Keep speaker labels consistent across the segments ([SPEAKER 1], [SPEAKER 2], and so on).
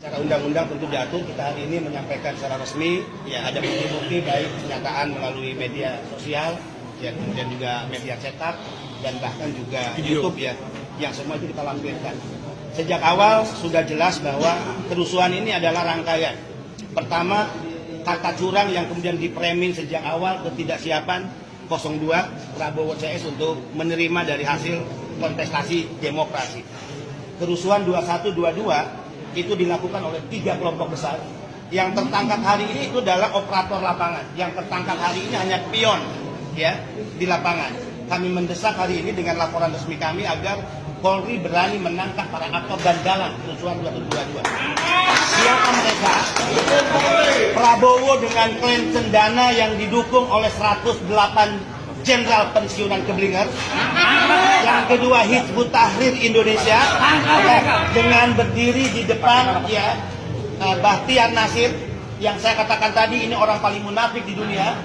[SPEAKER 1] Secara undang-undang tentu diatur, kita hari ini menyampaikan secara resmi, ya ada bukti-bukti baik pernyataan melalui media sosial, ya kemudian juga media cetak dan bahkan juga YouTube ya, yang semua itu kita lampirkan. Sejak awal sudah jelas bahwa kerusuhan ini adalah rangkaian. Pertama, kata curang yang kemudian dipremin sejak awal ketidaksiapan 02 Prabowo CS untuk menerima dari hasil kontestasi demokrasi. Kerusuhan 21-22 itu dilakukan oleh 3 kelompok besar. Yang tertangkap hari ini itu adalah operator lapangan. Yang tertangkap hari ini hanya pion ya di lapangan. Kami mendesak hari ini dengan laporan resmi kami agar Polri berani menangkap para aktor dan dalang kerusuhan 21-22. Siapa mereka? Prabowo dengan klaim cendana yang didukung oleh 108 jenderal pensiunan Keblinger. Yang kedua, Hizbut Tahrir Indonesia dengan berdiri di depan ya Bahtiar Nasir yang saya katakan tadi ini orang paling munafik di dunia,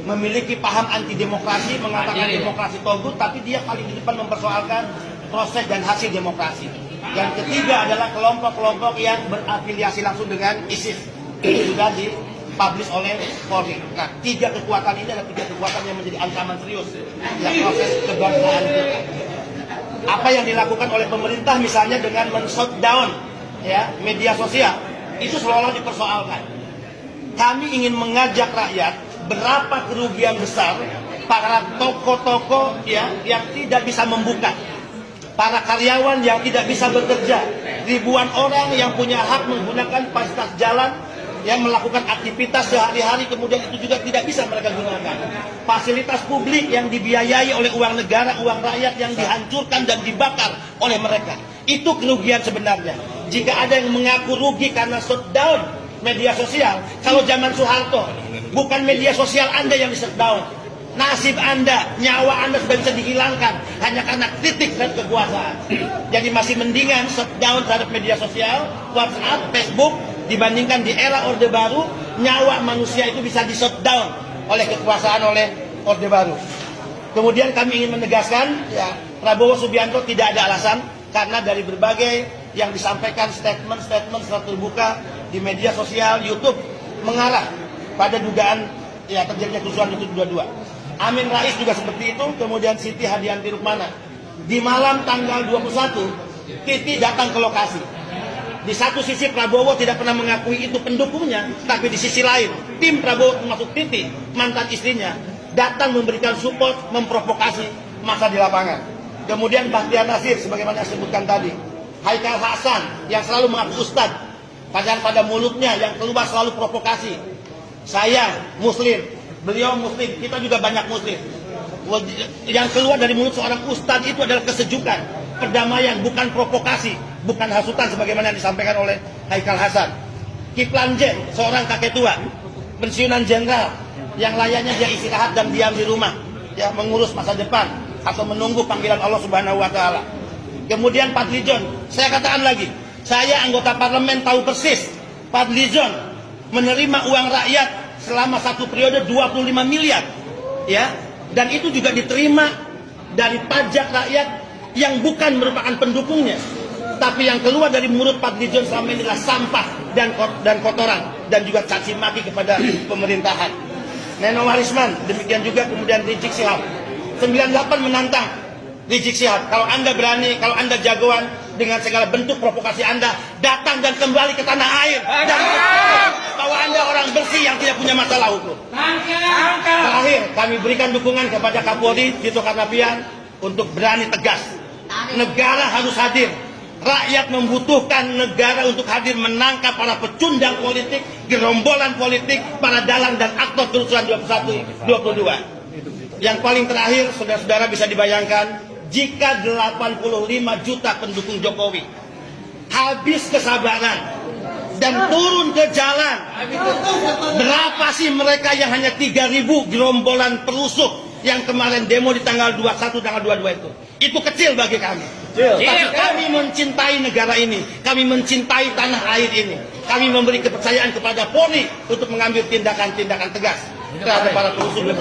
[SPEAKER 1] memiliki paham anti demokrasi, mengatakan demokrasi togut, tapi dia paling di depan mempersoalkan proses dan hasil demokrasi. Yang ketiga adalah kelompok-kelompok yang berafiliasi langsung dengan ISIS. Itu sudah dipublish oleh Polri. Nah, 3 kekuatan ini adalah 3 kekuatan yang menjadi ancaman serius dalam proses kebangsaan kita. Apa yang dilakukan oleh pemerintah misalnya dengan men-shutdown ya media sosial itu seolah-olah dipersoalkan. Kami ingin mengajak rakyat berapa kerugian besar para tokoh-tokoh ya yang tidak bisa membuka, para karyawan yang tidak bisa bekerja, ribuan orang yang punya hak menggunakan fasilitas jalan yang melakukan aktivitas sehari-hari kemudian itu juga tidak bisa mereka gunakan. Fasilitas publik yang dibiayai oleh uang negara, uang rakyat yang dihancurkan dan dibakar oleh mereka. Itu kerugian sebenarnya. Jika ada yang mengaku rugi karena shutdown media sosial, kalau zaman Soeharto, bukan media sosial Anda yang di-shutdown. Nasib Anda, nyawa Anda sudah bisa dihilangkan hanya karena kritik dan kekuasaan. Jadi masih mendingan shutdown terhadap media sosial, WhatsApp, Facebook, dibandingkan di era Orde Baru, nyawa manusia itu bisa di-shutdown oleh kekuasaan, oleh Orde Baru. Kemudian kami ingin menegaskan, ya, Prabowo Subianto tidak ada alasan, karena dari berbagai yang disampaikan statement-statement secara terbuka di media sosial, YouTube, mengarah pada dugaan ya terjadinya kerusuhan itu 22. Amin Rais juga seperti itu, kemudian Siti Hadianti Rukmana. Di malam tanggal 21, Titi datang ke lokasi. Di satu sisi Prabowo tidak pernah mengakui itu pendukungnya, tapi di sisi lain tim Prabowo termasuk Titi, mantan istrinya, datang memberikan support, memprovokasi massa di lapangan. Kemudian Bahtiar Nasir sebagaimana saya sebutkan tadi, Haikal Hasan yang selalu mengaku ustadz, padahal pada mulutnya yang keluar selalu provokasi. Saya Muslim, beliau Muslim, kita juga banyak Muslim. Yang keluar dari mulut seorang ustadz itu adalah kesejukan, perdamaian, bukan provokasi, bukan hasutan sebagaimana yang disampaikan oleh Haikal Hasan. Kiflan Zen, seorang kakek tua, pensiunan jenderal, yang layaknya dia istirahat dan diam di rumah, ya mengurus masa depan atau menunggu panggilan Allah Subhanahu wa taala. Kemudian Fadlizon, saya katakan lagi, saya anggota parlemen tahu persis Fadlizon menerima uang rakyat selama 1 periode 25 miliar, ya, dan itu juga diterima dari pajak rakyat yang bukan merupakan pendukungnya, tapi yang keluar dari mulut Fadlizon selama ini adalah sampah dan kotoran dan juga caci maki kepada pemerintahan. Neno Warisman, demikian juga kemudian Rizik Syihab. 98 menantang Rizik Syihab, kalau Anda berani, kalau Anda jagoan dengan segala bentuk provokasi Anda, datang dan kembali ke tanah air dan bahwa Anda orang bersih yang tidak punya masalah hukum. Terakhir, kami berikan dukungan kepada Kapolri Tito Karnavian untuk berani tegas. Negara harus hadir. Rakyat membutuhkan negara untuk hadir menangkap para pecundang politik, gerombolan politik, para dalang dan aktor kerusuhan 21-22. Yang paling terakhir, saudara-saudara bisa dibayangkan, jika 85 juta pendukung Jokowi habis kesabaran dan turun ke jalan, berapa sih mereka yang hanya 3.000 gerombolan perusuh yang kemarin demo di tanggal 21, tanggal 22 itu? Itu kecil bagi kami. Tapi kami mencintai negara ini, kami mencintai tanah air ini. Kami memberi kepercayaan kepada Polri untuk mengambil tindakan-tindakan tegas terhadap para perusuh.